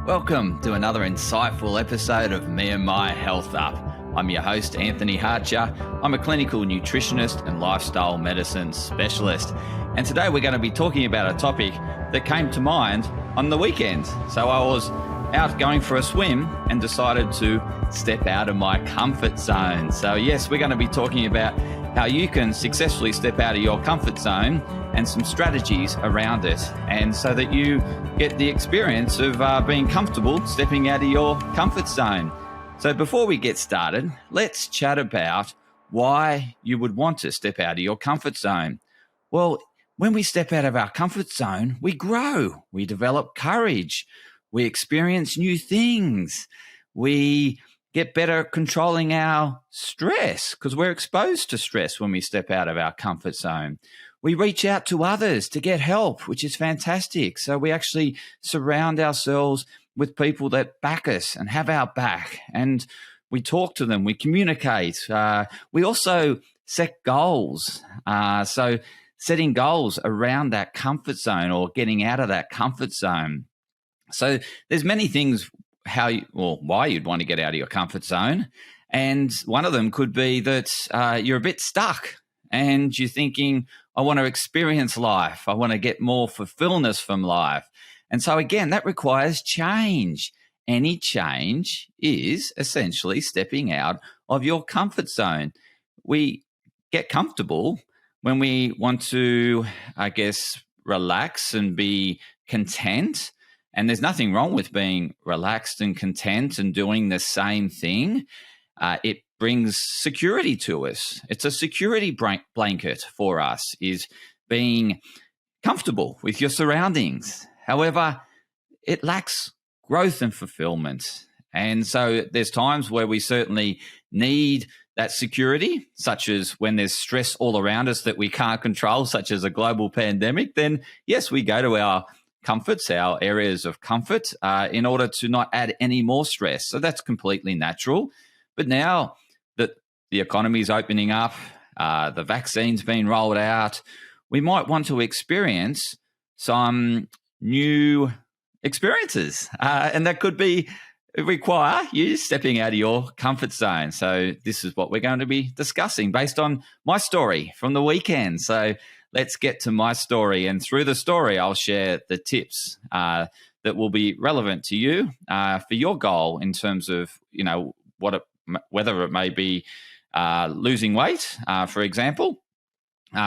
Welcome to another insightful episode of Me and My Health Up. I'm your host, Anthony Hartcher. I'm a clinical nutritionist and lifestyle medicine specialist. And today we're going to be talking about a topic that came to mind on the weekend. So I was out going for a swim and decided to step out of my comfort zone. So yes, we're going to be talking about how you can successfully step out of your comfort zone and some strategies around it, and so that you get the experience of being comfortable stepping out of your comfort zone. So before we get started, let's chat about why you would want to step out of your comfort zone. Well, when we step out of our comfort zone, we grow, we develop courage, we experience new things, we get better at controlling our stress because we're exposed to stress when we step out of our comfort zone. We reach out to others to get help, which is fantastic. So we actually surround ourselves with people that back us and have our back, and we talk to them, we communicate. We also set goals. So setting goals around that comfort zone or getting out of that comfort zone. So there's many things why you'd want to get out of your comfort zone. And one of them could be that you're a bit stuck and you're thinking, I want to experience life. I want to get more fulfillment from life. And so again, that requires change. Any change is essentially stepping out of your comfort zone. We get comfortable when we want to, relax and be content. And there's nothing wrong with being relaxed and content and doing the same thing. It brings security to us. It's a security blanket for us, is being comfortable with your surroundings. However, it lacks growth and fulfillment. And so there's times where we certainly need that security, such as when there's stress all around us that we can't control, such as a global pandemic. Then yes, we go to our comforts, our areas of comfort, in order to not add any more stress. So that's completely natural. But now that the economy is opening up, the vaccine's been rolled out, we might want to experience some new experiences. And that could require you stepping out of your comfort zone. So this is what we're going to be discussing based on my story from the weekend. So let's get to my story. And through the story, I'll share the tips that will be relevant to you for your goal in terms of, whether it may be losing weight, for example.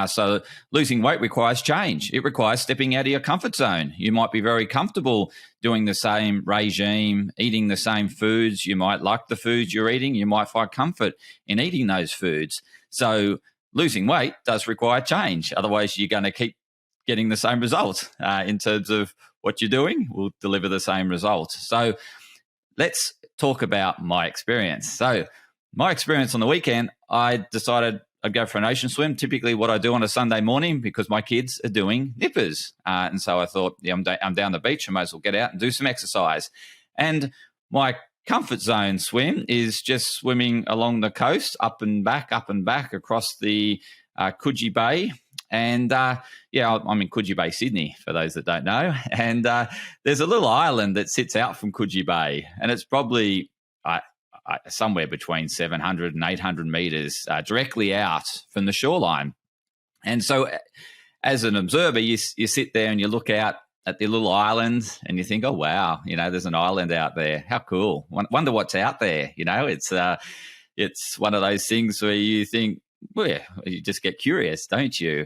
So losing weight requires change. It requires stepping out of your comfort zone. You might be very comfortable doing the same regime, eating the same foods. You might like the foods you're eating. You might find comfort in eating those foods. So losing weight does require change. Otherwise, you're going to keep getting the same result in terms of what you're doing will deliver the same result. So let's talk about my experience. So my experience on the weekend, I decided I'd go for an ocean swim, typically what I do on a Sunday morning because my kids are doing nippers. And so I thought, I'm down the beach, I might as well get out and do some exercise. And my comfort zone swim is just swimming along the coast, up and back across the Coogee Bay. And I'm in Coogee Bay, Sydney, for those that don't know. And there's a little island that sits out from Coogee Bay, and it's probably somewhere between 700 and 800 meters directly out from the shoreline. And so as an observer, you sit there and you look out at the little island and you think, oh, wow, there's an island out there. How cool. Wonder what's out there. It's one of those things where you think, well, you just get curious, don't you?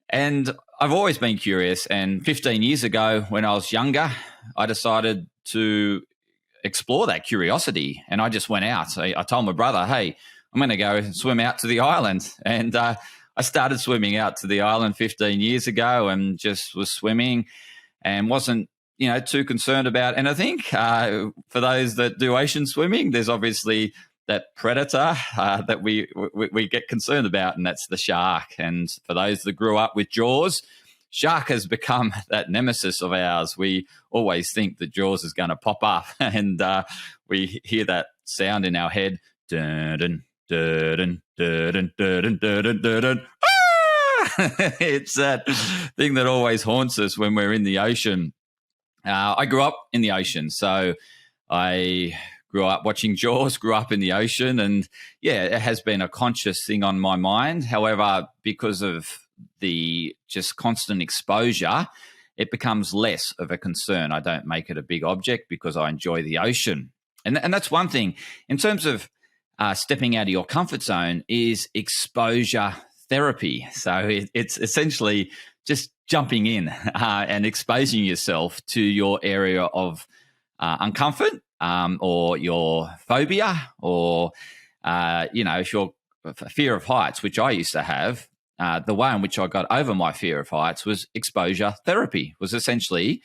And I've always been curious. And 15 years ago, when I was younger, I decided to explore that curiosity. And I just went out. So I told my brother, hey, I'm going to go swim out to the island. And I started swimming out to the island 15 years ago and just was swimming and wasn't, too concerned about anything. For those that do ocean swimming, there's obviously that predator that we get concerned about, and that's the shark. And for those that grew up with Jaws, shark has become that nemesis of ours. We always think that Jaws is going to pop up, and we hear that sound in our head. Dun, dun, dun, dun, dun, dun, dun, dun, dun. It's that thing that always haunts us when we're in the ocean. I grew up in the ocean, so I grew up watching Jaws, grew up in the ocean, and yeah, it has been a conscious thing on my mind. However, because of the just constant exposure, it becomes less of a concern. I don't make it a big object because I enjoy the ocean. And that's one thing. In terms of stepping out of your comfort zone is exposure therapy. So it's essentially just jumping in and exposing yourself to your area of uncomfort or your phobia or, if your fear of heights, which I used to have. The way in which I got over my fear of heights was exposure therapy, was essentially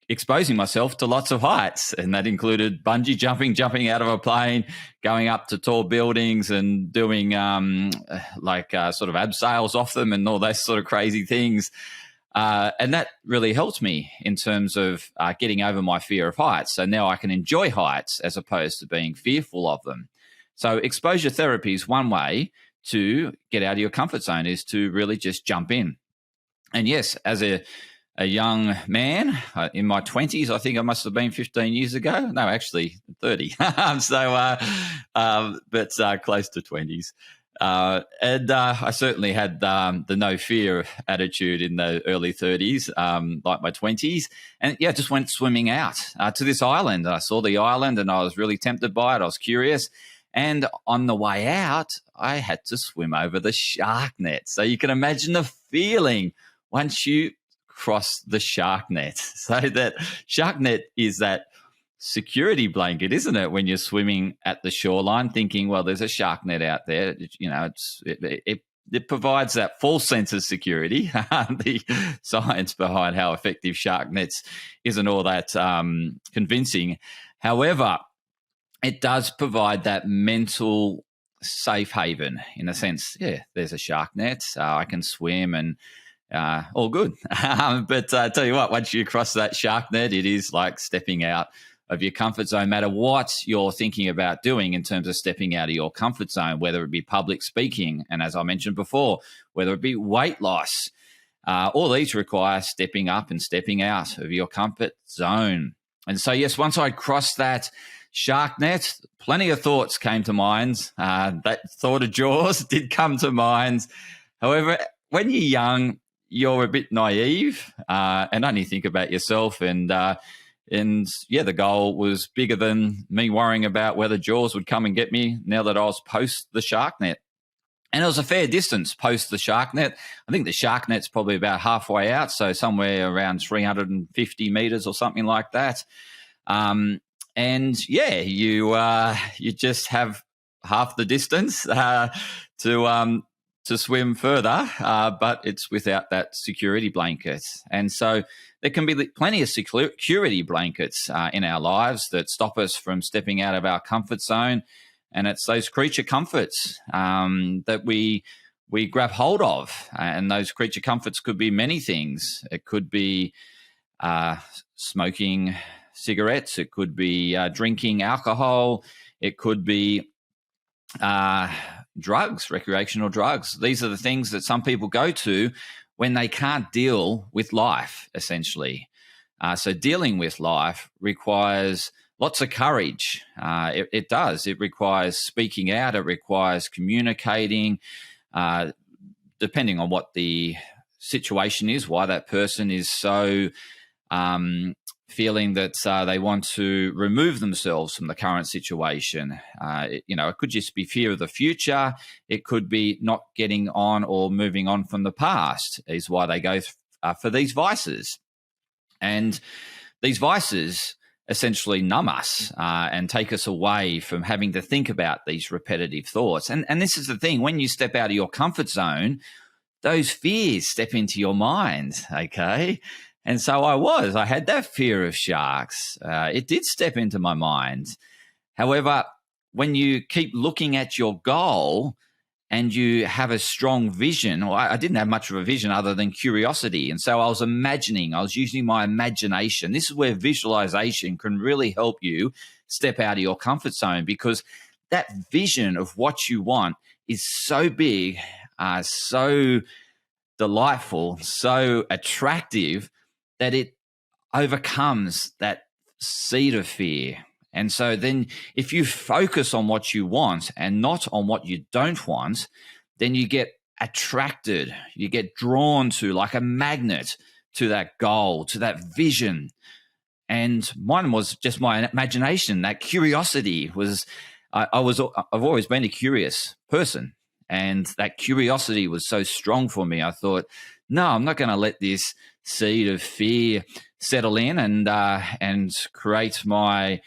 exposing myself to lots of heights. And that included bungee jumping out of a plane, going up to tall buildings and doing sort of abseils off them and all those sort of crazy things. And that really helped me in terms of getting over my fear of heights. So now I can enjoy heights as opposed to being fearful of them. So exposure therapy is one way to get out of your comfort zone, is to really just jump in. And yes, as a young man in my 20s, I think I must have been 15 years ago. No, actually 30. But close to 20s. And I certainly had the no fear attitude in the early 30s, like my 20s. And yeah, just went swimming out to this island. I saw the island and I was really tempted by it. I was curious. And on the way out, I had to swim over the shark net. So you can imagine the feeling once you cross the shark net. So that shark net is that security blanket, isn't it? When you're swimming at the shoreline thinking, well, there's a shark net out there, it provides that false sense of security. The science behind how effective shark nets isn't all that convincing. However, it does provide that mental safe haven in a sense. Yeah, there's a shark net. I can swim and all good. But I tell you what, once you cross that shark net, it is like stepping out of your comfort zone, no matter what you're thinking about doing in terms of stepping out of your comfort zone, whether it be public speaking, and as I mentioned before, whether it be weight loss. All these require stepping up and stepping out of your comfort zone. And so, yes, once I crossed that shark net, plenty of thoughts came to mind. That thought of Jaws did come to mind. However, when you're young, you're a bit naive and only think about yourself. And the goal was bigger than me worrying about whether Jaws would come and get me now that I was post the shark net. And it was a fair distance post the shark net. I think the shark net's probably about halfway out, so somewhere around 350 meters or something like that. And yeah, you just have half the distance to swim further, but it's without that security blanket. And so there can be plenty of security blankets in our lives that stop us from stepping out of our comfort zone. And it's those creature comforts that we grab hold of. And those creature comforts could be many things. It could be smoking cigarettes. It could be drinking alcohol. It could be drugs, recreational drugs. These are the things that some people go to when they can't deal with life, essentially. So dealing with life requires lots of courage. It does. It requires speaking out. It requires communicating, depending on what the situation is, why that person is so feeling that they want to remove themselves from the current situation. It could just be fear of the future. It could be not getting on or moving on from the past is why they go for these vices. And these vices essentially numb us and take us away from having to think about these repetitive thoughts. And this is the thing, when you step out of your comfort zone, those fears step into your mind, okay? And so I had that fear of sharks. It did step into my mind. However, when you keep looking at your goal and you have a strong vision, or I didn't have much of a vision other than curiosity. And so I was using my imagination. This is where visualization can really help you step out of your comfort zone, because that vision of what you want is so big, so delightful, so attractive that overcomes that seed of fear. And so then if you focus on what you want and not on what you don't want, then you get attracted, you get drawn to, like a magnet, to that goal, to that vision. And mine was just my imagination. That curiosity was, I've always been a curious person, and that curiosity was so strong for me. I thought, no, I'm not going to let this seed of fear settle in and create my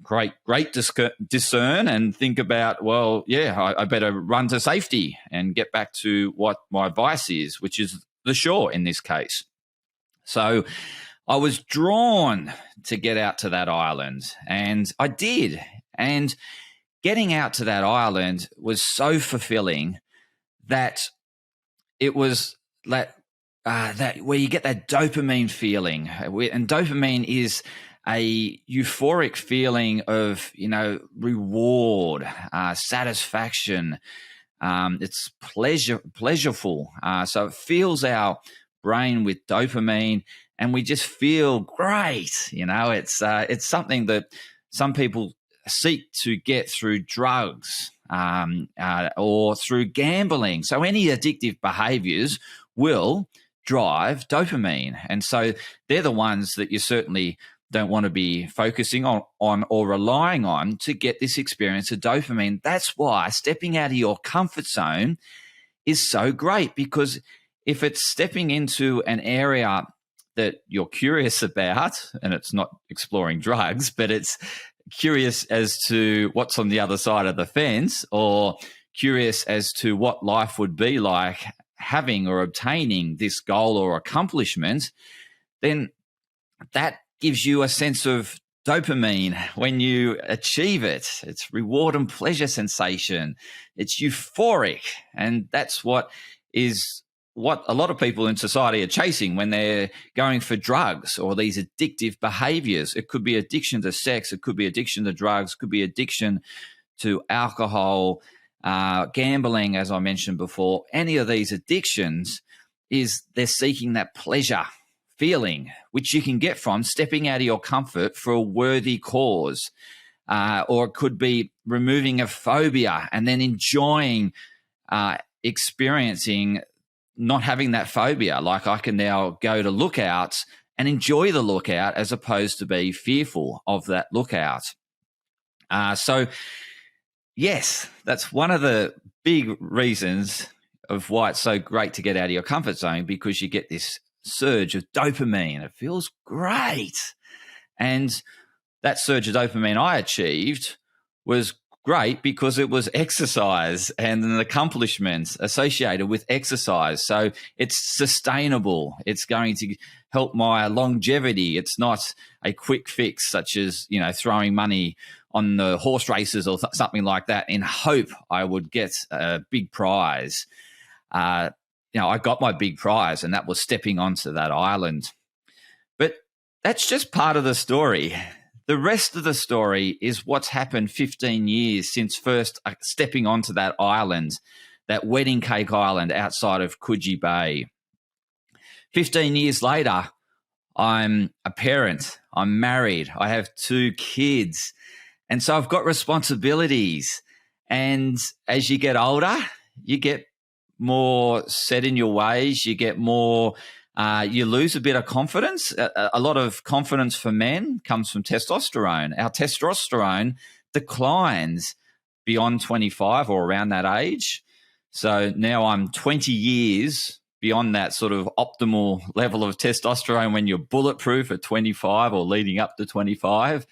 great discern and think about, well, yeah, I better run to safety and get back to what my vice is, which is the shore in this case. So I was drawn to get out to that island, and I did. And getting out to that island was so fulfilling that it was that where you get that dopamine feeling. And dopamine is a euphoric feeling of, reward, satisfaction. It's pleasureful. So it fills our brain with dopamine, and we just feel great. It's something that some people seek to get through drugs or through gambling. So any addictive behaviors will drive dopamine. And so they're the ones that you certainly don't want to be focusing on or relying on to get this experience of dopamine. That's why stepping out of your comfort zone is so great, because if it's stepping into an area that you're curious about, and it's not exploring drugs, but it's curious as to what's on the other side of the fence, or curious as to what life would be like having or obtaining this goal or accomplishment, then that gives you a sense of dopamine when you achieve it. It's reward and pleasure sensation. It's euphoric. And that's what a lot of people in society are chasing when they're going for drugs or these addictive behaviors. It could be addiction to sex. It could be addiction to drugs. It could be addiction to alcohol, gambling, as I mentioned before. Any of these addictions they're seeking that pleasure feeling, which you can get from stepping out of your comfort for a worthy cause. Or it could be removing a phobia and then enjoying experiencing not having that phobia. Like, I can now go to lookouts and enjoy the lookout as opposed to be fearful of that lookout. So yes, that's one of the big reasons of why it's so great to get out of your comfort zone, because you get this surge of dopamine. It feels great. And that surge of dopamine I achieved was great because it was exercise and an accomplishment associated with exercise. So it's sustainable. It's going to help my longevity. It's not a quick fix such as, throwing money on the horse races or something like that in hope I would get a big prize. I got my big prize, and that was stepping onto that island. But that's just part of the story. The rest of the story is what's happened 15 years since first stepping onto that island, that wedding cake island outside of Coogee Bay. 15 years later, I'm a parent. I'm married. I have 2 kids. And so I've got responsibilities. And as you get older, you get more set in your ways. You get more, you lose a bit of confidence. A lot of confidence for men comes from testosterone. Our testosterone declines beyond 25 or around that age. So now I'm 20 years beyond that sort of optimal level of testosterone when you're bulletproof at 25 or leading up to 25.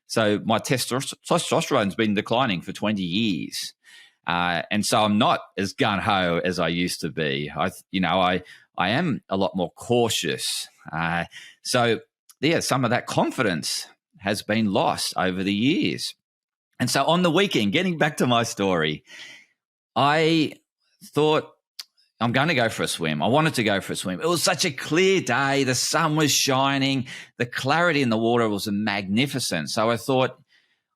So my testosterone's been declining for 20 years. And so I'm not as gung-ho as I used to be. I am a lot more cautious. So some of that confidence has been lost over the years. And so on the weekend, getting back to my story, I thought, I'm going to go for a swim. I wanted to go for a swim. It was such a clear day. The sun was shining. The clarity in the water was magnificent. So I thought,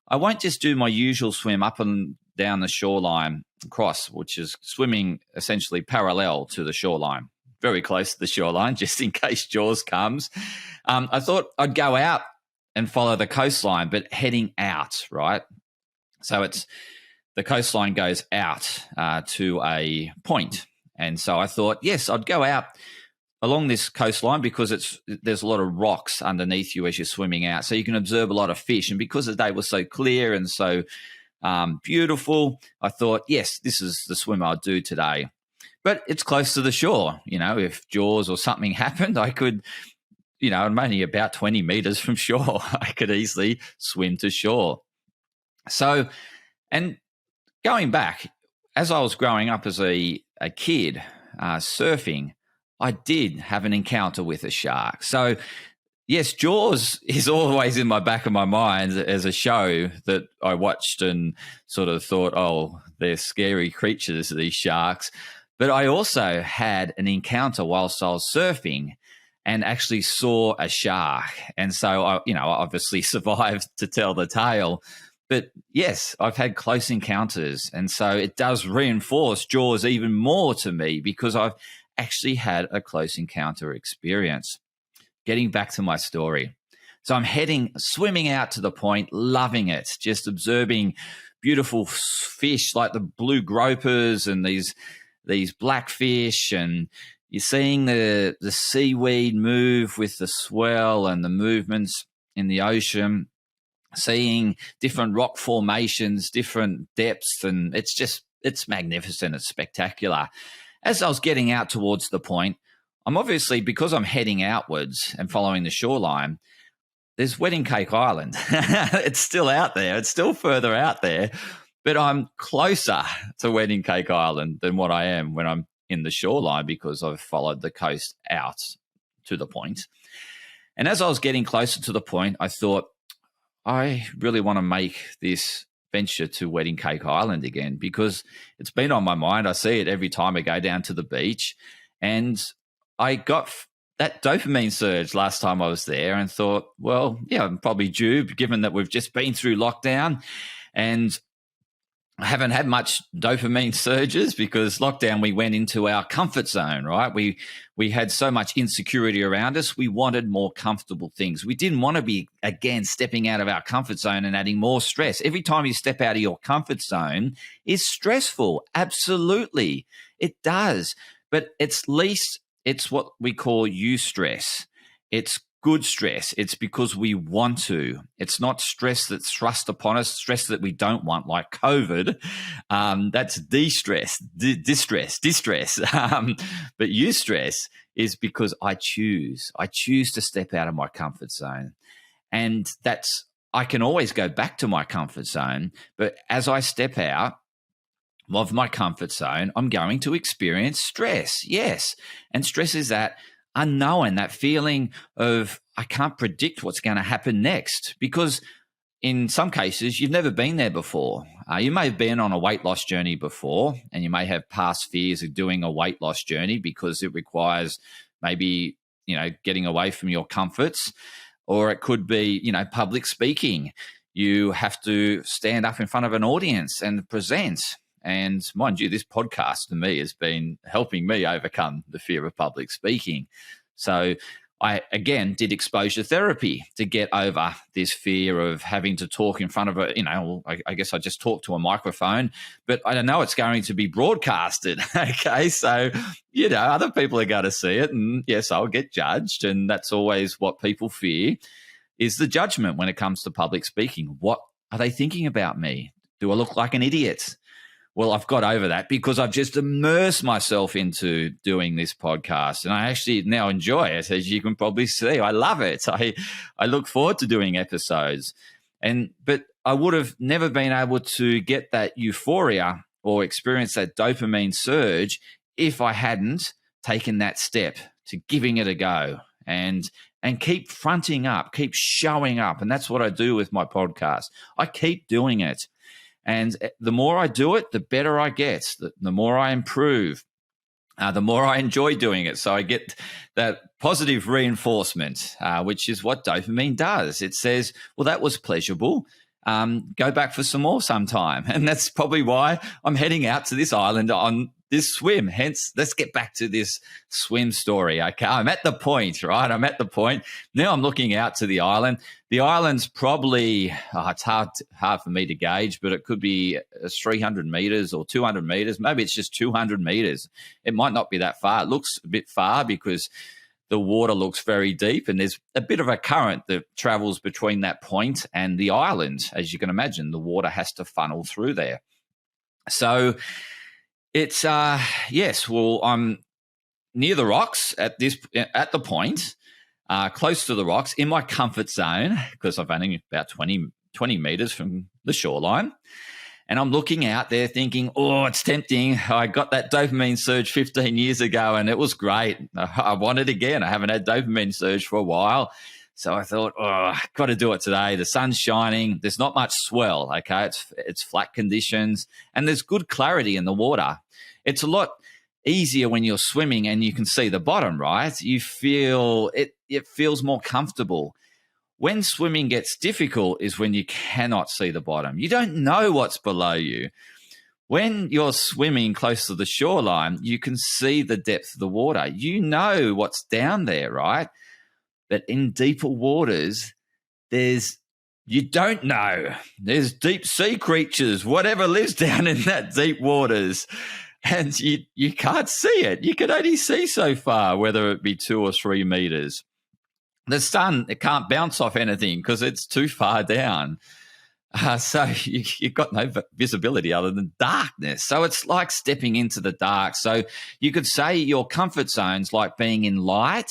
I won't just do my usual swim up and down the shoreline cross, which is swimming essentially parallel to the shoreline. very close to the shoreline, just in case Jaws comes. I thought I'd go out and follow the coastline, but heading out, right? So the coastline goes out to a point. And so I thought, yes, I'd go out along this coastline because there's a lot of rocks underneath you as you're swimming out. So you can observe a lot of fish. And because the day was so clear and so beautiful, I thought, yes, this is the swim I'll do today. But it's close to the shore. If Jaws or something happened, I could, I'm only about 20 meters from shore. I could easily swim to shore. So, and going back, as I was growing up as a kid surfing, I did have an encounter with a shark. So, yes, Jaws is always in my back of my mind as a show that I watched and sort of thought, oh, they're scary creatures, these sharks. But I also had an encounter whilst I was surfing and actually saw a shark. And so, I obviously survived to tell the tale. But yes, I've had close encounters. And so it does reinforce Jaws even more to me because I've actually had a close encounter experience. Getting back to my story. So I'm swimming out to the point, loving it, just observing beautiful fish like the blue gropers and these blackfish, and you're seeing the seaweed move with the swell and the movements in the ocean, seeing different rock formations, different depths, and it's magnificent. It's spectacular. As I was getting out towards the point, I'm obviously, because I'm heading outwards and following the shoreline, there's Wedding Cake Island. It's still out there. It's still further out there, but I'm closer to Wedding Cake Island than what I am when I'm in the shoreline because I've followed the coast out to the point. And as I was getting closer to the point, I thought, I really want to make this venture to Wedding Cake Island again because it's been on my mind. I see it every time I go down to the beach, and I got that dopamine surge last time I was there and thought, well, yeah, I'm probably due given that we've just been through lockdown and I haven't had much dopamine surges because lockdown, we went into our comfort zone, right? We had so much insecurity around us. We wanted more comfortable things. We didn't want to be, again, stepping out of our comfort zone and adding more stress. Every time you step out of your comfort zone is stressful. Absolutely. It does. But it's what we call eustress. It's good stress. It's because we want to. It's not stress that's thrust upon us, stress that we don't want, like COVID. That's distress. But eustress is because I choose. I choose to step out of my comfort zone. And I can always go back to my comfort zone. But as I step out of my comfort zone, I'm going to experience stress. Yes. And stress is that unknown, that feeling of I can't predict what's going to happen next because in some cases you've never been there before. You may have been on a weight loss journey before and you may have past fears of doing a weight loss journey because it requires maybe, getting away from your comforts, or it could be, public speaking. You have to stand up in front of an audience and present. And mind you, this podcast to me has been helping me overcome the fear of public speaking. So I, again, did exposure therapy to get over this fear of having to talk in front of I guess I just talk to a microphone, but I don't know it's going to be broadcasted. Okay. So, other people are going to see it and yes, I'll get judged. And that's always what people fear is the judgment when it comes to public speaking. What are they thinking about me? Do I look like an idiot? Well, I've got over that because I've just immersed myself into doing this podcast and I actually now enjoy it, as you can probably see. I love it. I look forward to doing episodes. But I would have never been able to get that euphoria or experience that dopamine surge if I hadn't taken that step to giving it a go and keep fronting up, keep showing up. And that's what I do with my podcast. I keep doing it. And the more I do it, the better I get, the more I improve, the more I enjoy doing it. So I get that positive reinforcement, which is what dopamine does. It says, well, that was pleasurable. Go back for some more sometime. And that's probably why I'm heading out to this island on this swim. Hence, let's get back to this swim story. Okay, I'm at the point, right? I'm at the point. Now I'm looking out to the island. The island's probably, it's hard for me to gauge, but it could be 300 meters or 200 meters. Maybe it's just 200 meters. It might not be that far. It looks a bit far because the water looks very deep and there's a bit of a current that travels between that point and the island. As you can imagine, the water has to funnel through there. So it's, yes, well, I'm near the rocks at the point, close to the rocks in my comfort zone because I've only about 20 meters from the shoreline. And I'm looking out there thinking, oh, it's tempting. I got that dopamine surge 15 years ago and it was great. I want it again. I haven't had dopamine surge for a while. So I thought, oh, I've got to do it today. The sun's shining. There's not much swell, okay? It's flat conditions and there's good clarity in the water. It's a lot easier when you're swimming and you can see the bottom, right? You feel it feels more comfortable. When swimming gets difficult is when you cannot see the bottom. You don't know what's below you. When you're swimming close to the shoreline, you can see the depth of the water. You know what's down there, right? But in deeper waters, you don't know. There's deep sea creatures, whatever lives down in that deep waters. And you can't see it. You can only see so far, whether it be 2 or 3 meters. The sun, it can't bounce off anything because it's too far down. So you've got no visibility other than darkness. So it's like stepping into the dark. So you could say your comfort zone's like being in light.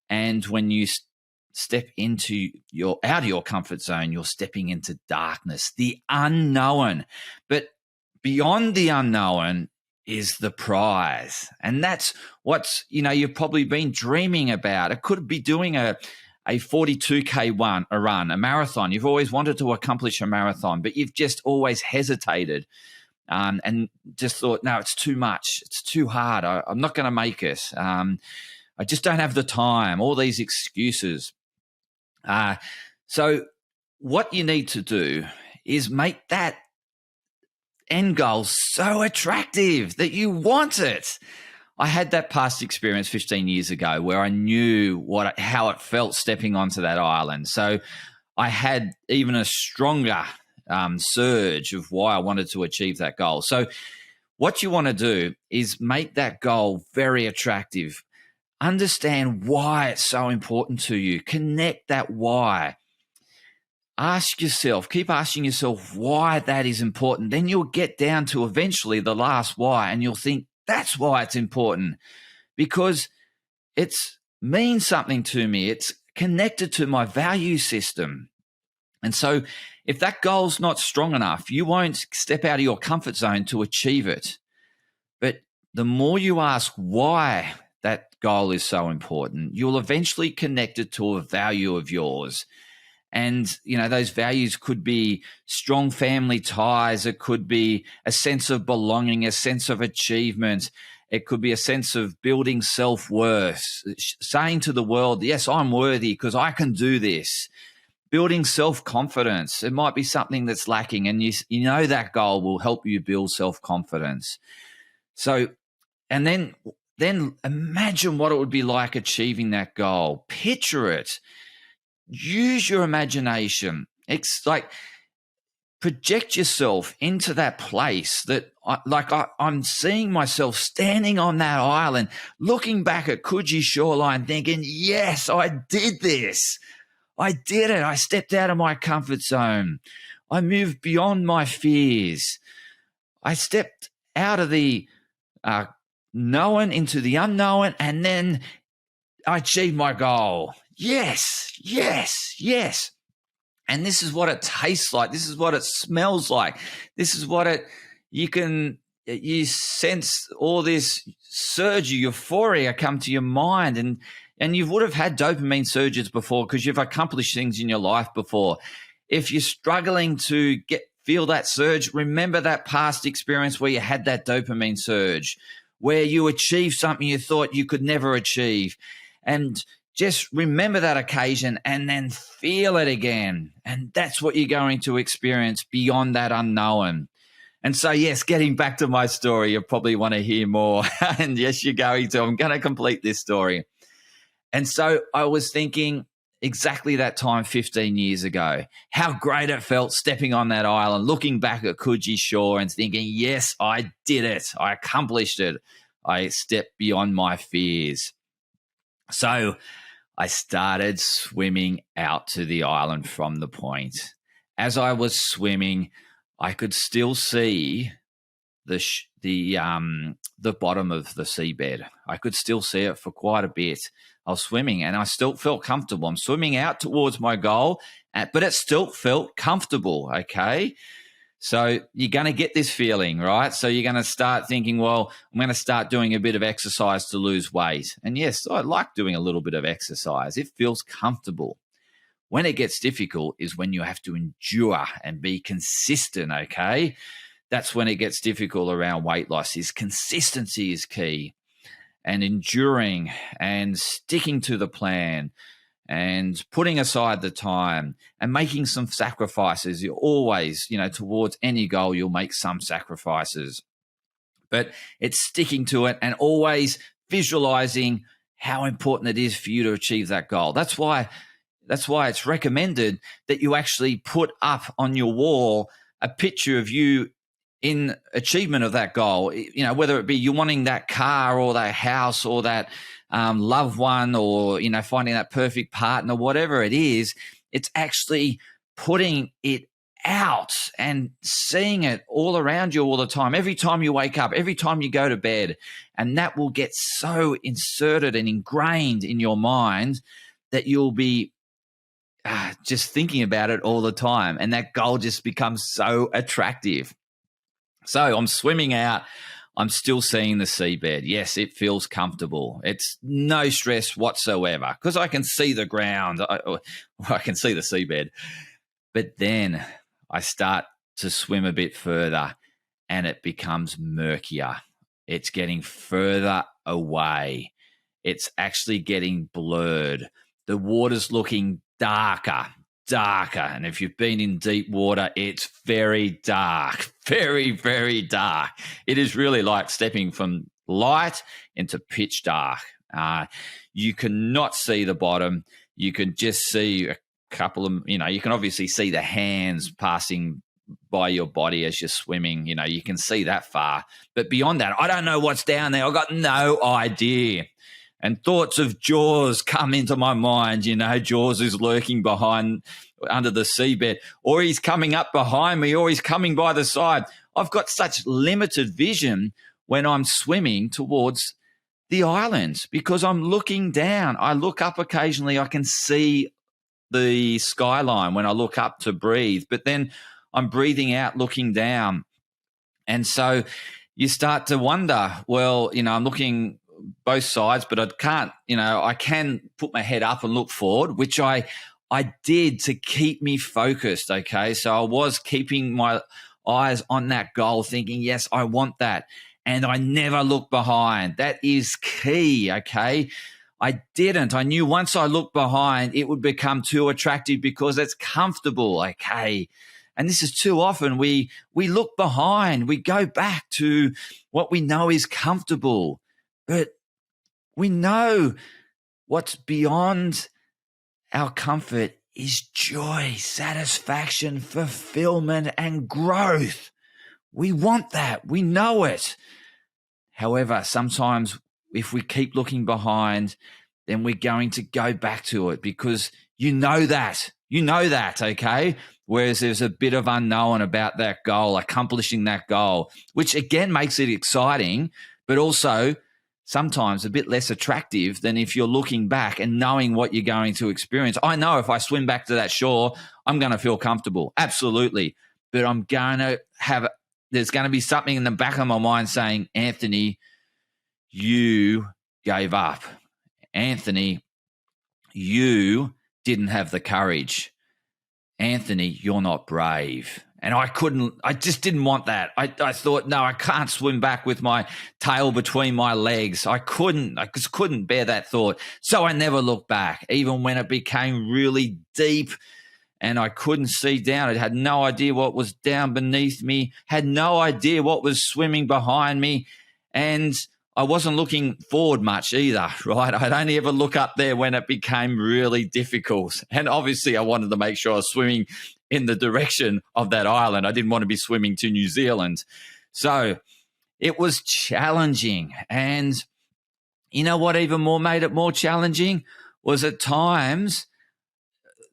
And when you step out of your comfort zone, you're stepping into darkness, the unknown. But beyond the unknown is the prize. And that's what's, you've probably been dreaming about. It could be doing a 42K run, a marathon. You've always wanted to accomplish a marathon, but you've just always hesitated and just thought, no, it's too much. It's too hard. I'm not going to make it. I just don't have the time, all these excuses. So what you need to do is make that end goal so attractive that you want it. I had that past experience 15 years ago where I knew how it felt stepping onto that island. So I had even a stronger surge of why I wanted to achieve that goal. So what you want to do is make that goal very attractive. Understand why it's so important to you. Connect that why. Keep asking yourself why that is important. Then you'll get down to eventually the last why, and you'll think that's why it's important because it means something to me. It's connected to my value system. And so if that goal's not strong enough, you won't step out of your comfort zone to achieve it. But the more you ask why that goal is so important, you'll eventually connect it to a value of yours. And, those values could be strong family ties. It could be a sense of belonging, a sense of achievement. It could be a sense of building self-worth, saying to the world, yes, I'm worthy because I can do this. Building self-confidence. It might be something that's lacking, and you know that goal will help you build self-confidence. So, and then imagine what it would be like achieving that goal. Picture it. Use your imagination. It's like project yourself into that place that I'm seeing myself standing on that island, looking back at Coogee shoreline thinking, yes, I did this. I did it. I stepped out of my comfort zone. I moved beyond my fears. I stepped out of the known into the unknown, and then I achieved my goal. Yes, yes, yes. And this is what it tastes like. This is what it smells like. This is what you sense all this surge of euphoria come to your mind. And you would have had dopamine surges before because you've accomplished things in your life before. If you're struggling to feel that surge, remember that past experience where you had that dopamine surge, where you achieved something you thought you could never achieve. And just remember that occasion and then feel it again. And that's what you're going to experience beyond that unknown. And so, yes, getting back to my story, you probably want to hear more. And yes, you're going to. I'm going to complete this story. And so I was thinking exactly that time 15 years ago, how great it felt stepping on that island, looking back at Coogee Shore and thinking, yes, I did it. I accomplished it. I stepped beyond my fears. So I started swimming out to the island from the point. As I was swimming, I could still see the bottom of the seabed. I could still see it for quite a bit. I was swimming and I still felt comfortable. I'm swimming out towards my goal, but it still felt comfortable, okay? So you're going to get this feeling, right? So you're going to start thinking, well, I'm going to start doing a bit of exercise to lose weight. And yes, I like doing a little bit of exercise. It feels comfortable. When it gets difficult is when you have to endure and be consistent, okay? That's when it gets difficult around weight loss. Is consistency is key, and enduring and sticking to the plan and putting aside the time and making some sacrifices. You always, towards any goal, you'll make some sacrifices, but it's sticking to it and always visualizing how important it is for you to achieve that goal. That's why it's recommended that you actually put up on your wall a picture of you in achievement of that goal, whether it be you wanting that car or that house or that loved one or, finding that perfect partner, whatever it is, it's actually putting it out and seeing it all around you all the time, every time you wake up, every time you go to bed. And that will get so inserted and ingrained in your mind that you'll be just thinking about it all the time. And that goal just becomes so attractive. So I'm swimming out. I'm still seeing the seabed. Yes, it feels comfortable. It's no stress whatsoever because I can see the ground. I can see the seabed. But then I start to swim a bit further and it becomes murkier. It's getting further away. It's actually getting blurred. The water's looking darker. And if you've been in deep water, it's very dark, very, very dark. It is really like stepping from light into pitch dark. You cannot see the bottom. You can just see a couple of, you can obviously see the hands passing by your body as you're swimming. You can see that far. But beyond that, I don't know what's down there. I've got no idea. And thoughts of Jaws come into my mind. Jaws is lurking under the seabed, or he's coming up behind me, or he's coming by the side. I've got such limited vision when I'm swimming towards the islands because I'm looking down. I look up occasionally. I can see the skyline when I look up to breathe, but then I'm breathing out, looking down. And so you start to wonder, well, I'm looking both sides, but I can put my head up and look forward, which I did to keep me focused, okay? So I was keeping my eyes on that goal, thinking, yes, I want that. And I never looked behind. That is key, okay? I didn't. I knew once I looked behind, it would become too attractive because it's comfortable, okay? And this is too often we look behind. We go back to what we know is comfortable. But we know what's beyond our comfort is joy, satisfaction, fulfillment, and growth. We want that. We know it. However, sometimes if we keep looking behind, then we're going to go back to it because you know that, okay? Whereas there's a bit of unknown about that goal, accomplishing that goal, which again makes it exciting, but also sometimes a bit less attractive than if you're looking back and knowing what you're going to experience. I know if I swim back to that shore, I'm going to feel comfortable. Absolutely. But there's going to be something in the back of my mind saying, Anthony, you gave up. Anthony, you didn't have the courage. Anthony, you're not brave. And I just didn't want that. I thought, no, I can't swim back with my tail between my legs. I just couldn't bear that thought. So I never looked back, even when it became really deep and I couldn't see down. I had no idea what was down beneath me, had no idea what was swimming behind me, and I wasn't looking forward much either, right? I'd only ever look up there when it became really difficult. And obviously I wanted to make sure I was swimming in the direction of that island. I didn't want to be swimming to New Zealand. So it was challenging. And you know what even more made it more challenging was at times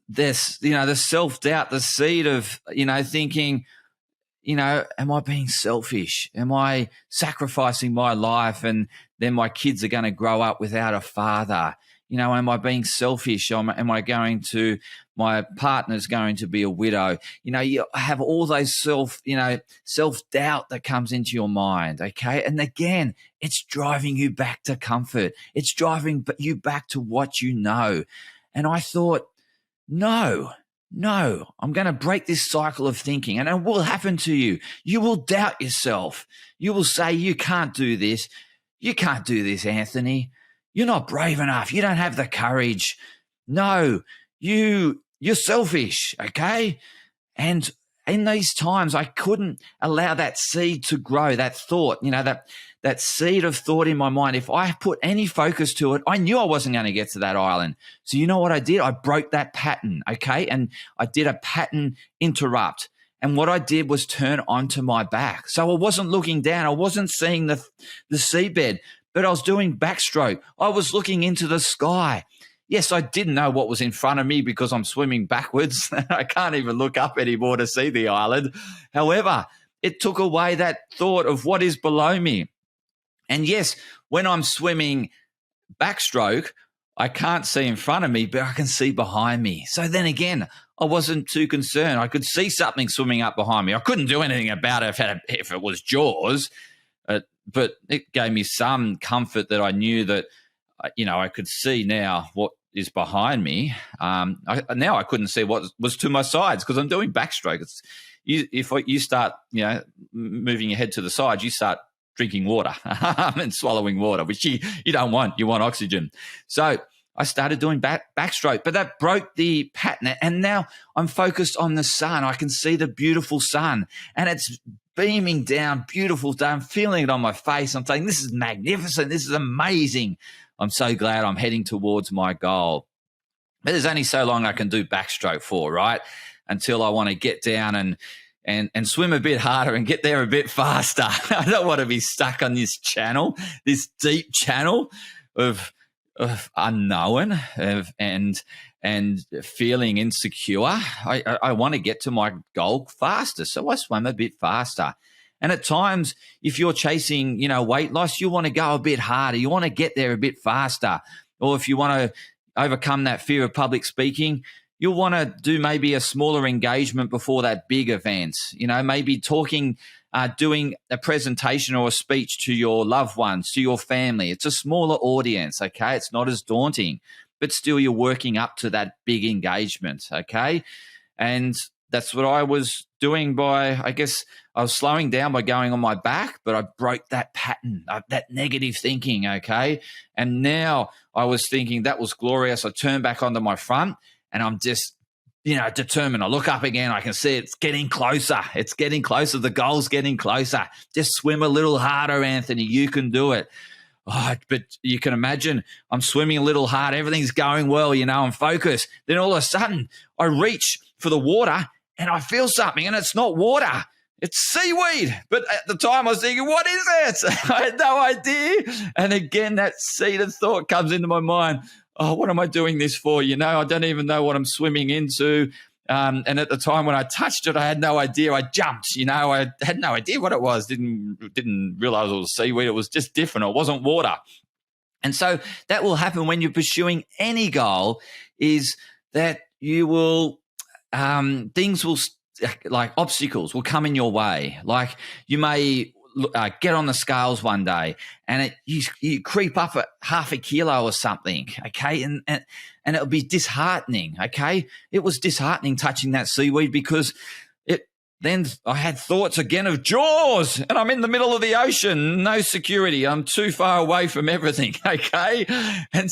this, the self-doubt, the seed of, thinking, am I being selfish? Am I sacrificing my life and then my kids are going to grow up without a father? Am I being selfish? Am I my partner's going to be a widow? You have all those self-doubt that comes into your mind, okay? And again, it's driving you back to comfort. It's driving you back to what you know. And I thought, no, I'm going to break this cycle of thinking, and it will happen to you. You will doubt yourself. You will say, you can't do this. You can't do this, Anthony. You're not brave enough. You don't have the courage. No, you're selfish, okay? And in these times, I couldn't allow that seed to grow, that thought, that seed of thought in my mind. If I put any focus to it, I knew I wasn't going to get to that island. So you know what I did? I broke that pattern, okay? And I did a pattern interrupt. And what I did was turn onto my back. So I wasn't looking down. I wasn't seeing the seabed, but I was doing backstroke. I was looking into the sky. Yes, I didn't know what was in front of me because I'm swimming backwards. I can't even look up anymore to see the island. However, it took away that thought of what is below me. And yes, when I'm swimming backstroke, I can't see in front of me, but I can see behind me. So then again, I wasn't too concerned. I could see something swimming up behind me. I couldn't do anything about it if it was Jaws, but it gave me some comfort that I knew that, I could see now what is behind me. Now I couldn't see what was to my sides because I'm doing backstroke. If you start, moving your head to the side, you start drinking water and swallowing water, which you don't want. You want oxygen. So I started doing backstroke, but that broke the pattern. And now I'm focused on the sun. I can see the beautiful sun and it's beaming down, beautiful day. I'm feeling it on my face. I'm saying, this is magnificent. This is amazing. I'm so glad I'm heading towards my goal. But there's only so long I can do backstroke for, right? Until I want to get down and swim a bit harder and get there a bit faster. I don't want to be stuck on this channel, this deep channel of unknown and feeling insecure. I want to get to my goal faster, so I swam a bit faster. And at times, if you're chasing, weight loss, you want to go a bit harder. You want to get there a bit faster. Or if you want to overcome that fear of public speaking, you'll want to do maybe a smaller engagement before that big event. Maybe talking, doing a presentation or a speech to your loved ones, to your family. It's a smaller audience, okay? It's not as daunting, but still you're working up to that big engagement, okay? And that's what I was doing I was slowing down by going on my back, but I broke that pattern, that negative thinking, okay? And now I was thinking that was glorious. I turned back onto my front and I'm just, determined. I look up again. I can see it's getting closer. It's getting closer. The goal's getting closer. Just swim a little harder, Anthony. You can do it. Oh, but you can imagine I'm swimming a little hard. Everything's going well, I'm focused. Then all of a sudden I reach for the water and I feel something and it's not water. It's seaweed. But at the time I was thinking, what is it? I had no idea. And again, that seed of thought comes into my mind. Oh, what am I doing this for? I don't even know what I'm swimming into. And at the time when I touched it, I had no idea. I jumped, I had no idea what it was. Didn't realize it was seaweed. It was just different. It wasn't water. And so that will happen when you're pursuing any goal, is that you will, things will, like obstacles will come in your way. Like you may get on the scales one day and you creep up at half a kilo or something, okay? And it'll be disheartening, okay? It was disheartening touching that seaweed because then I had thoughts again of Jaws and I'm in the middle of the ocean, no security. I'm too far away from everything, okay? And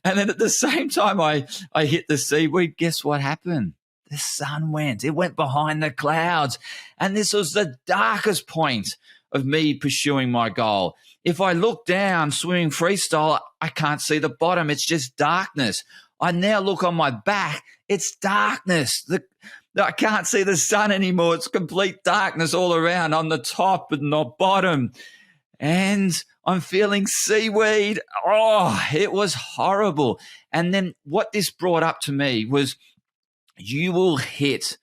then at the same time I hit the seaweed, guess what happened? the sun went. It went behind the clouds. And this was the darkest point of me pursuing my goal. If I look down swimming freestyle, I can't see the bottom. It's just darkness. I now look on my back. It's darkness. I can't see the sun anymore. It's complete darkness all around on the top and the bottom. And I'm feeling seaweed. Oh, it was horrible. And then what this brought up to me was you will hit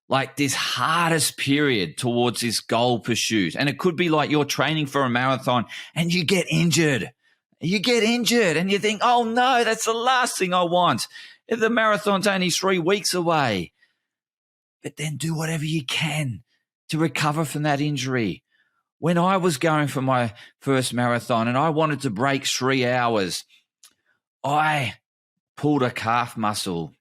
like this hardest period towards this goal pursuit. And it could be like you're training for a marathon and you get injured. You get injured and you think, oh no, that's the last thing I want. If the marathon's only 3 weeks away. But then do whatever you can to recover from that injury. When I was going for my first marathon and I wanted to break 3 hours, I pulled a calf muscle.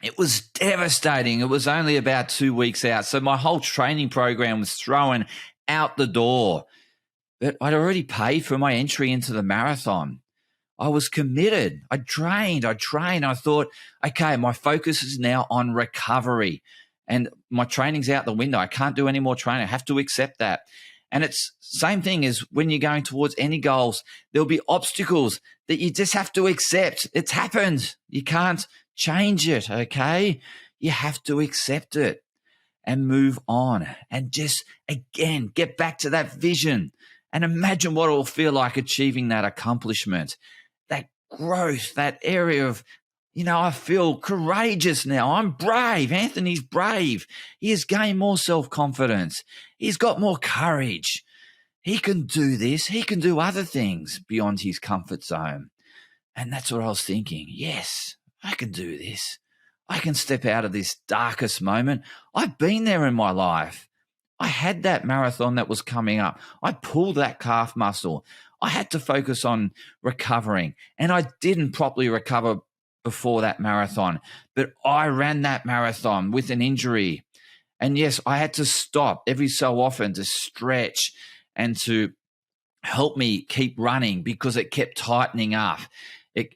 It was devastating. It was only about 2 weeks out. So my whole training program was thrown out the door. But I'd already paid for my entry into the marathon. I was committed. I trained. I thought, okay, my focus is now on recovery. And my training's out the window. I can't do any more training. I have to accept that. And it's same thing as when you're going towards any goals, there'll be obstacles that you just have to accept. It's happened. You can't change it, okay? You have to accept it and move on and just, again, get back to that vision and imagine what it will feel like achieving that accomplishment, that growth, that area of, I feel courageous now. I'm brave. Anthony's brave. He has gained more self-confidence. He's got more courage. He can do this. He can do other things beyond his comfort zone. And that's what I was thinking. Yes, I can do this. I can step out of this darkest moment. I've been there in my life. I had that marathon that was coming up. I pulled that calf muscle. I had to focus on recovering. And I didn't properly recover before that marathon, but I ran that marathon with an injury. And yes, I had to stop every so often to stretch and to help me keep running because it kept tightening up. It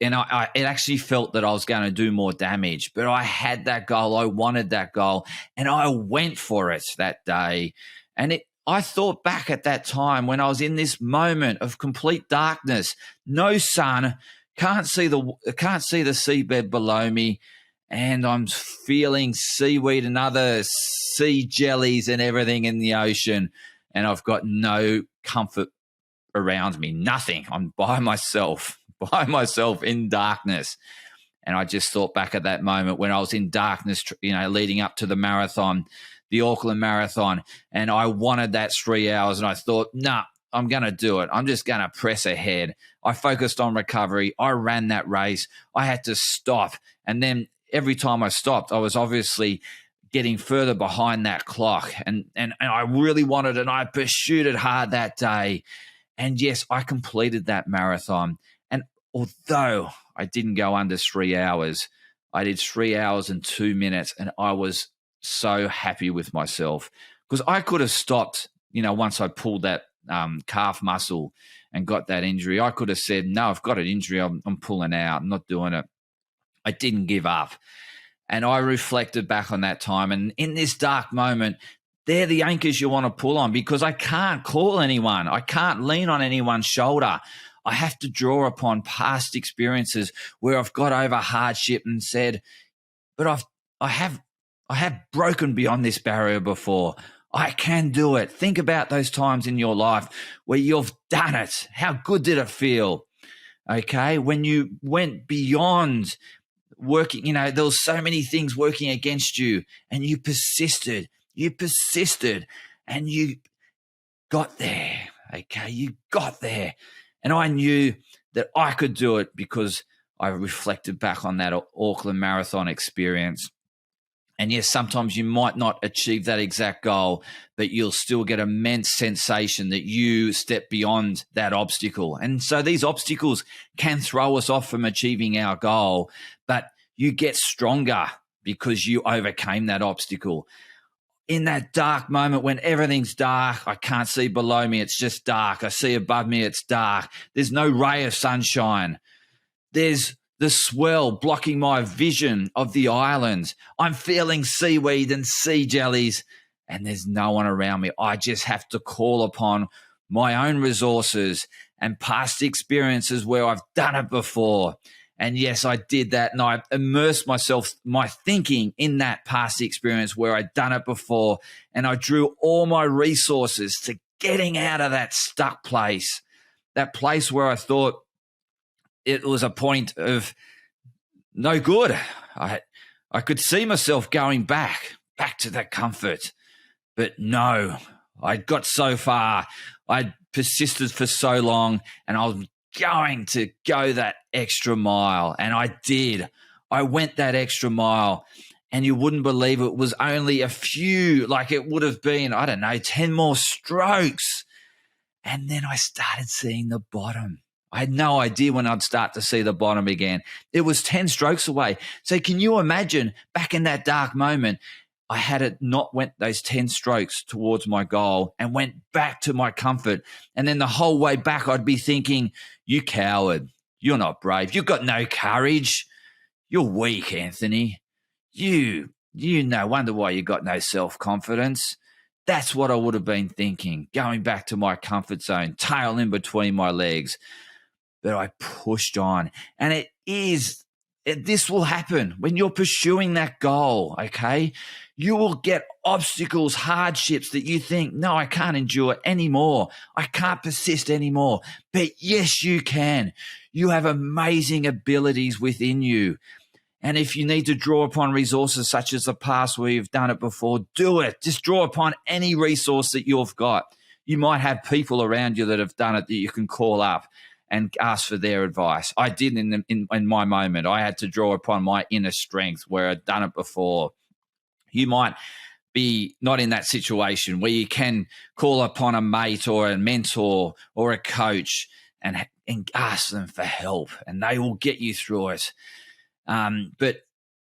actually felt that I was going to do more damage, but I had that goal. I wanted that goal and I went for it that day. And I thought back at that time when I was in this moment of complete darkness, no sun, can't see the seabed below me, and I'm feeling seaweed and other sea jellies and everything in the ocean, and I've got no comfort around me, nothing. I'm by myself in darkness. And I just thought back at that moment when I was in darkness, leading up to the marathon, the Auckland Marathon, and I wanted that 3 hours, and I thought, nah, I'm going to do it. I'm just going to press ahead. I focused on recovery. I ran that race. I had to stop. And then every time I stopped, I was obviously getting further behind that clock. And I really wanted it, and I pursued it hard that day. And yes, I completed that marathon. And although I didn't go under 3 hours, I did 3 hours and 2 minutes, and I was so happy with myself because I could have stopped, once I pulled that calf muscle and got that injury. I could have said, no, I've got an injury. I'm pulling out. I'm not doing it. I didn't give up. And I reflected back on that time. And in this dark moment, they're the anchors you want to pull on because I can't call anyone. I can't lean on anyone's shoulder. I have to draw upon past experiences where I've got over hardship and said, but I have broken beyond this barrier before. I can do it. Think about those times in your life where you've done it. How good did it feel? Okay. When you went beyond working, there was so many things working against you and you persisted and you got there. Okay. You got there. And I knew that I could do it because I reflected back on that Auckland Marathon experience. And yes, sometimes you might not achieve that exact goal, but you'll still get immense sensation that you step beyond that obstacle. And so these obstacles can throw us off from achieving our goal, but you get stronger because you overcame that obstacle. In that dark moment when everything's dark, I can't see below me, it's just dark. I see above me, it's dark. There's no ray of sunshine. There's the swell blocking my vision of the island. I'm feeling seaweed and sea jellies, and there's no one around me. I just have to call upon my own resources and past experiences where I've done it before. And yes, I did that, and I immersed myself, my thinking in that past experience where I'd done it before, and I drew all my resources to getting out of that stuck place, that place where I thought it was a point of no good. I could see myself going back to that comfort, but no, I'd got so far. I'd persisted for so long, and I was going to go that extra mile, and I did. I went that extra mile, and you wouldn't believe it was only a few, like it would have been, 10 more strokes. And then I started seeing the bottom. I had no idea when I'd start to see the bottom again. It was 10 strokes away. So can you imagine back in that dark moment, I had it not went those 10 strokes towards my goal and went back to my comfort. And then the whole way back, I'd be thinking, you coward, you're not brave. You've got no courage. You're weak, Anthony. You no wonder why you got no self-confidence. That's what I would have been thinking, going back to my comfort zone, tail in between my legs. But I pushed on. And this will happen when you're pursuing that goal, okay? You will get obstacles, hardships that you think, no, I can't endure anymore. I can't persist anymore. But yes, you can. You have amazing abilities within you. And if you need to draw upon resources such as the past where you've done it before, do it. Just draw upon any resource that you've got. You might have people around you that have done it that you can call up and ask for their advice. I did in my moment. I had to draw upon my inner strength where I'd done it before. You might be not in that situation where you can call upon a mate or a mentor or a coach and ask them for help, and they will get you through it. But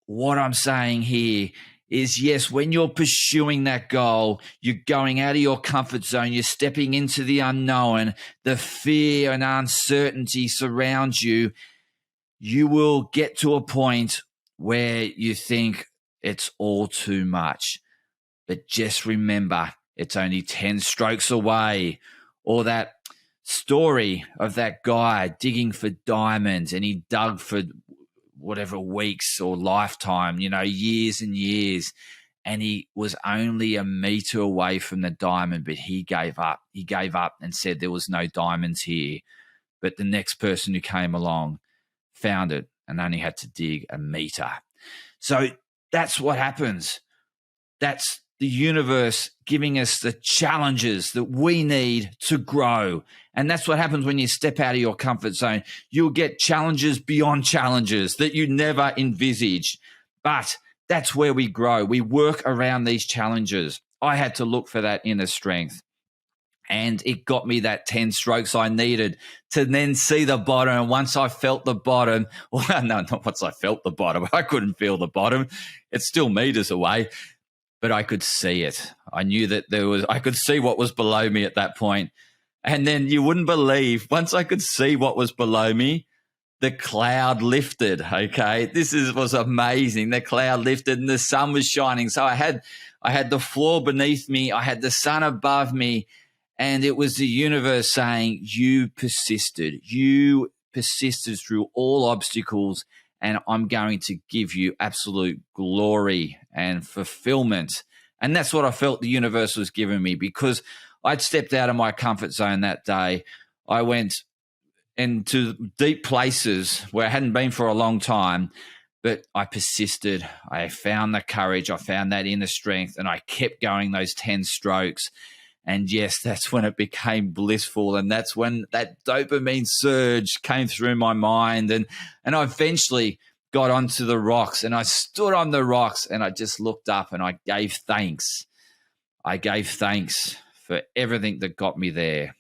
what I'm saying here is, yes, when you're pursuing that goal, you're going out of your comfort zone, you're stepping into the unknown, the fear and uncertainty surrounds you, you will get to a point where you think it's all too much. But just remember, it's only 10 strokes away. Or that story of that guy digging for diamonds, and he dug for whatever weeks or lifetime, years and years. And he was only a meter away from the diamond, but he gave up. He gave up and said there was no diamonds here. But the next person who came along found it and only had to dig a meter. So that's what happens. That's the universe giving us the challenges that we need to grow. And that's what happens when you step out of your comfort zone. You'll get challenges beyond challenges that you never envisaged. But that's where we grow. We work around these challenges. I had to look for that inner strength. And it got me that 10 strokes I needed to then see the bottom. And once I felt the bottom, well, no, not once I felt the bottom. I couldn't feel the bottom. It's still meters away. But I could see it. I knew that I could see what was below me at that point. And then you wouldn't believe, once I could see what was below me, the cloud lifted, okay? Was amazing. The cloud lifted and the sun was shining. So I had the floor beneath me. I had the sun above me. And it was the universe saying, you persisted. You persisted through all obstacles, and I'm going to give you absolute glory and fulfillment. And that's what I felt the universe was giving me, because I'd stepped out of my comfort zone that day. I went into deep places where I hadn't been for a long time, but I persisted. I found the courage. I found that inner strength, and I kept going those 10 strokes. And yes, that's when it became blissful. And that's when that dopamine surge came through my mind. And I eventually got onto the rocks, and I stood on the rocks, and I just looked up and I gave thanks. I gave thanks for everything that got me there.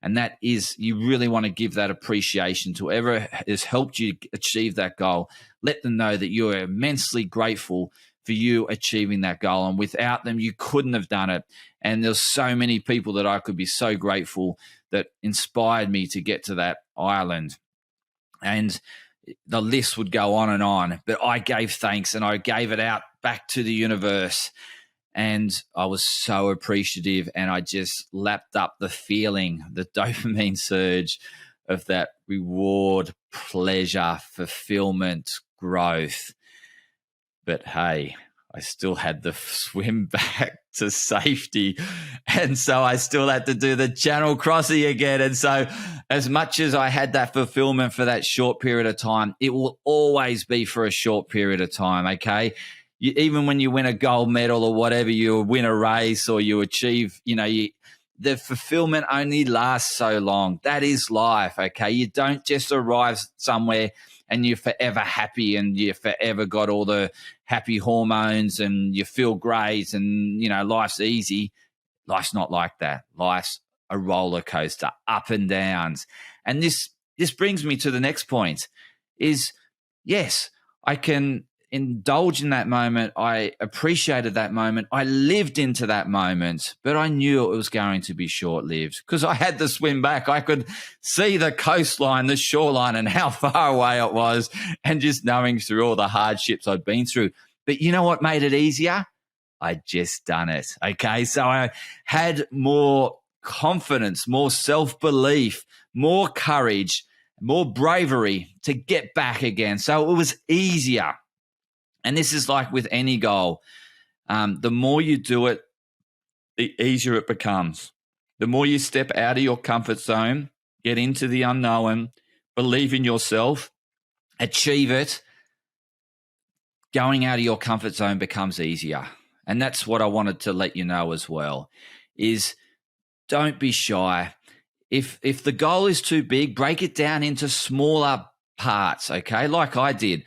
And that is, you really want to give that appreciation to whoever has helped you achieve that goal. Let them know that you are immensely grateful for you achieving that goal. And without them, you couldn't have done it. And there's so many people that I could be so grateful that inspired me to get to that island. And the list would go on, but I gave thanks and I gave it out back to the universe. And I was so appreciative, and I just lapped up the feeling, the dopamine surge of that reward, pleasure, fulfillment, growth. But hey, I still had the swim back to safety. And so I still had to do the channel crossing again. And so as much as I had that fulfillment for that short period of time, it will always be for a short period of time, okay? Even when you win a gold medal or whatever, you win a race or you achieve, the fulfillment only lasts so long. That is life, okay? You don't just arrive somewhere and you're forever happy and you forever got all the happy hormones and you feel great and, life's easy. Life's not like that. Life's a roller coaster, up and downs. And this brings me to the next point is, yes, I can indulge in that moment. I appreciated that moment. I lived into that moment, but I knew it was going to be short-lived because I had to swim back. I could see the coastline, the shoreline, and how far away it was, and just knowing through all the hardships I'd been through. But you know what made it easier? I'd just done it. Okay. So I had more confidence, more self-belief, more courage, more bravery to get back again. So it was easier. And this is like with any goal. The more you do it, the easier it becomes. The more you step out of your comfort zone, get into the unknown, believe in yourself, achieve it, going out of your comfort zone becomes easier. And that's what I wanted to let you know as well, is don't be shy. If the goal is too big, break it down into smaller parts, okay? Like I did.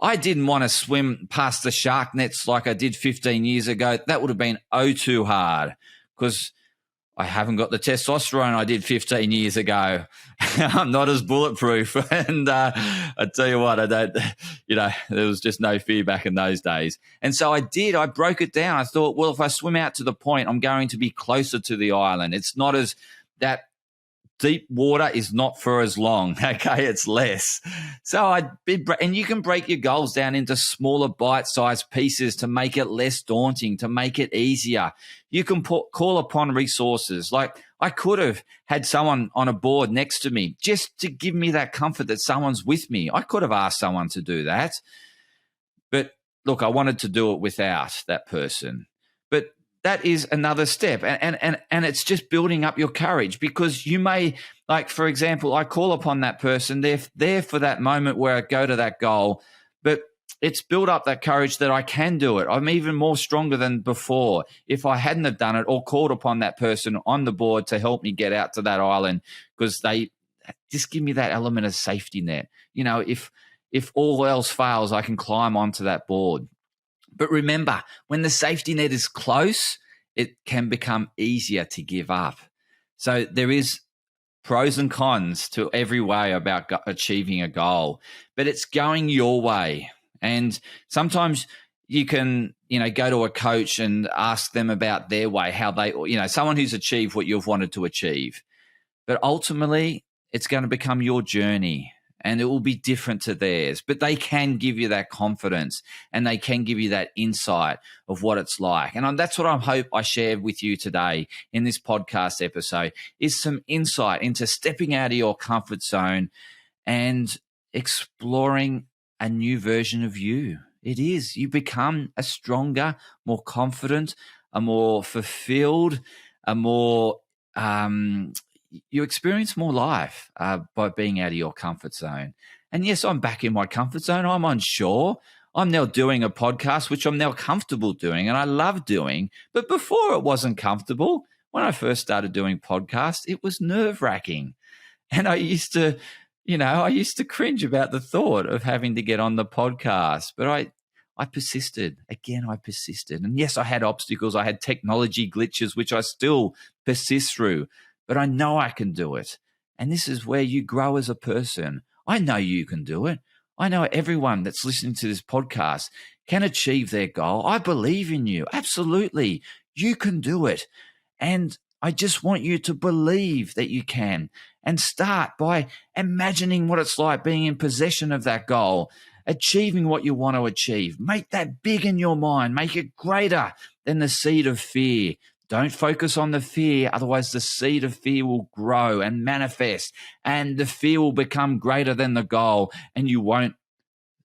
I didn't want to swim past the shark nets like I did 15 years ago. That would have been too hard because I haven't got the testosterone I did 15 years ago. I'm not as bulletproof. And I tell you what, I don't, there was just no fear back in those days. And so I broke it down. I thought, well, if I swim out to the point, I'm going to be closer to the island. It's not as that deep water is not for as long, okay? It's less. So and you can break your goals down into smaller bite-sized pieces to make it less daunting, to make it easier. You can call upon resources. Like I could have had someone on a board next to me just to give me that comfort that someone's with me. I could have asked someone to do that. But look, I wanted to do it without that person. But that is another step. And it's just building up your courage because you may, like, for example, I call upon that person. They're there for that moment where I go to that goal, but it's built up that courage that I can do it. I'm even more stronger than before. If I hadn't have done it or called upon that person on the board to help me get out to that island, because they just give me that element of safety net. If all else fails, I can climb onto that board. But remember, when the safety net is close, it can become easier to give up. So there is pros and cons to every way about achieving a goal, but it's going your way. And sometimes you can, go to a coach and ask them about their way, how they, someone who's achieved what you've wanted to achieve. But ultimately, it's going to become your journey. And it will be different to theirs, but they can give you that confidence and they can give you that insight of what it's like. And that's what I hope I share with you today in this podcast episode is some insight into stepping out of your comfort zone and exploring a new version of you. It is. You become a stronger, more confident, a more fulfilled, a more you experience more life by being out of your comfort zone. And yes, I'm back in my comfort zone. I'm on shore. I'm now doing a podcast, which I'm now comfortable doing and I love doing. But before it wasn't comfortable. When I first started doing podcasts, it was nerve-wracking. And I used to cringe about the thought of having to get on the podcast. But I persisted. Again, I persisted. And yes, I had obstacles. I had technology glitches, which I still persist through. But I know I can do it. And this is where you grow as a person. I know you can do it. I know everyone that's listening to this podcast can achieve their goal. I believe in you. Absolutely. You can do it. And I just want you to believe that you can, and start by imagining what it's like being in possession of that goal, achieving what you want to achieve. Make that big in your mind. Make it greater than the seed of fear. Don't focus on the fear, otherwise the seed of fear will grow and manifest, and the fear will become greater than the goal, and you won't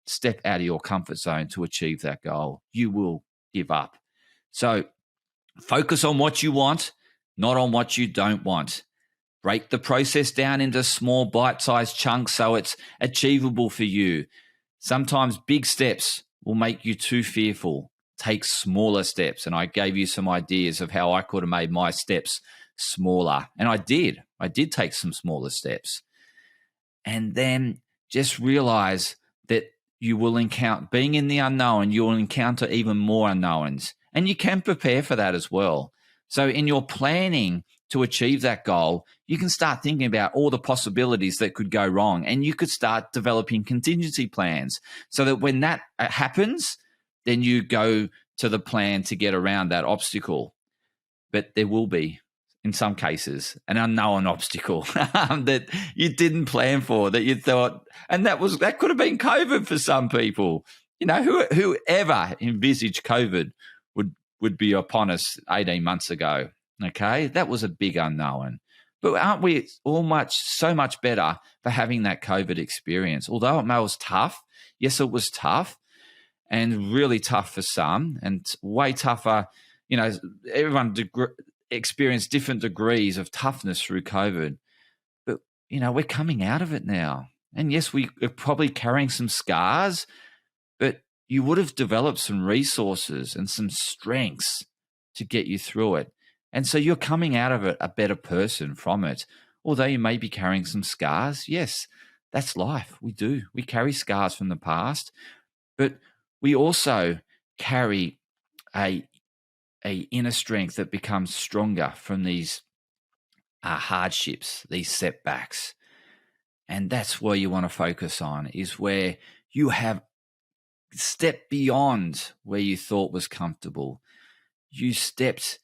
step out of your comfort zone to achieve that goal. You will give up. So focus on what you want, not on what you don't want. Break the process down into small bite-sized chunks so it's achievable for you. Sometimes big steps will make you too fearful. Take smaller steps. And I gave you some ideas of how I could have made my steps smaller. And I did. I did take some smaller steps. And then just realize that you will encounter, being in the unknown, you will encounter even more unknowns. And you can prepare for that as well. So in your planning to achieve that goal, you can start thinking about all the possibilities that could go wrong. And you could start developing contingency plans so that when that happens, then you go to the plan to get around that obstacle. But there will be, in some cases, an unknown obstacle that you didn't plan for, that you thought, and that could have been COVID for some people. You know, whoever envisaged COVID would be upon us 18 months ago. Okay, that was a big unknown. But aren't we so much better for having that COVID experience? Although it was tough, yes, it was tough, and really tough for some, and way tougher. You know, everyone experienced different degrees of toughness through COVID. But, you know, we're coming out of it now. And yes, we are probably carrying some scars, but you would have developed some resources and some strengths to get you through it. And so you're coming out of it a better person from it. Although you may be carrying some scars, yes, that's life. We do. We carry scars from the past, but we also carry a inner strength that becomes stronger from these hardships, these setbacks. And that's where you want to focus on, is where you have stepped beyond where you thought was comfortable. You stepped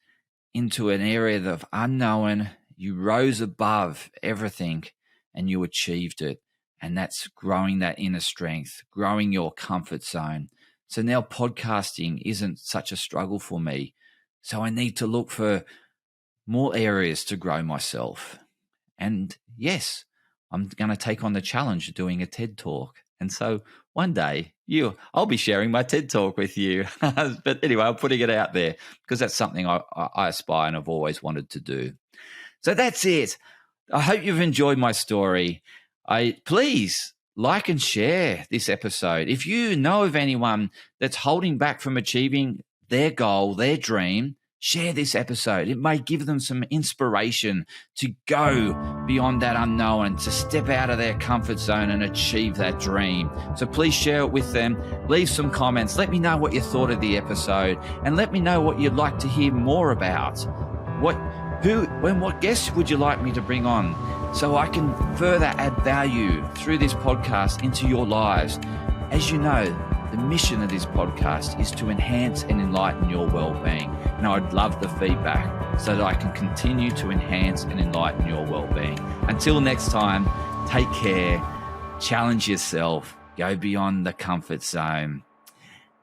into an area of unknown, you rose above everything, and you achieved it. And that's growing that inner strength, growing your comfort zone. So now podcasting isn't such a struggle for me. So I need to look for more areas to grow myself. And yes, I'm going to take on the challenge of doing a TED Talk. And so one day I'll be sharing my TED Talk with you. But anyway, I'm putting it out there because that's something I aspire and I've always wanted to do. So that's it. I hope you've enjoyed my story. Please like and share this episode. If you know of anyone that's holding back from achieving their goal, their dream, share this episode. It may give them some inspiration to go beyond that unknown, to step out of their comfort zone and achieve that dream. So please share it with them. Leave some comments. Let me know what you thought of the episode, and let me know what you'd like to hear more about. What guests would you like me to bring on so I can further add value through this podcast into your lives? As you know, the mission of this podcast is to enhance and enlighten your well-being. And I'd love the feedback so that I can continue to enhance and enlighten your well-being. Until next time, take care, challenge yourself, go beyond the comfort zone,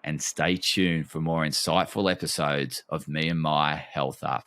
and stay tuned for more insightful episodes of Me and My Health Up.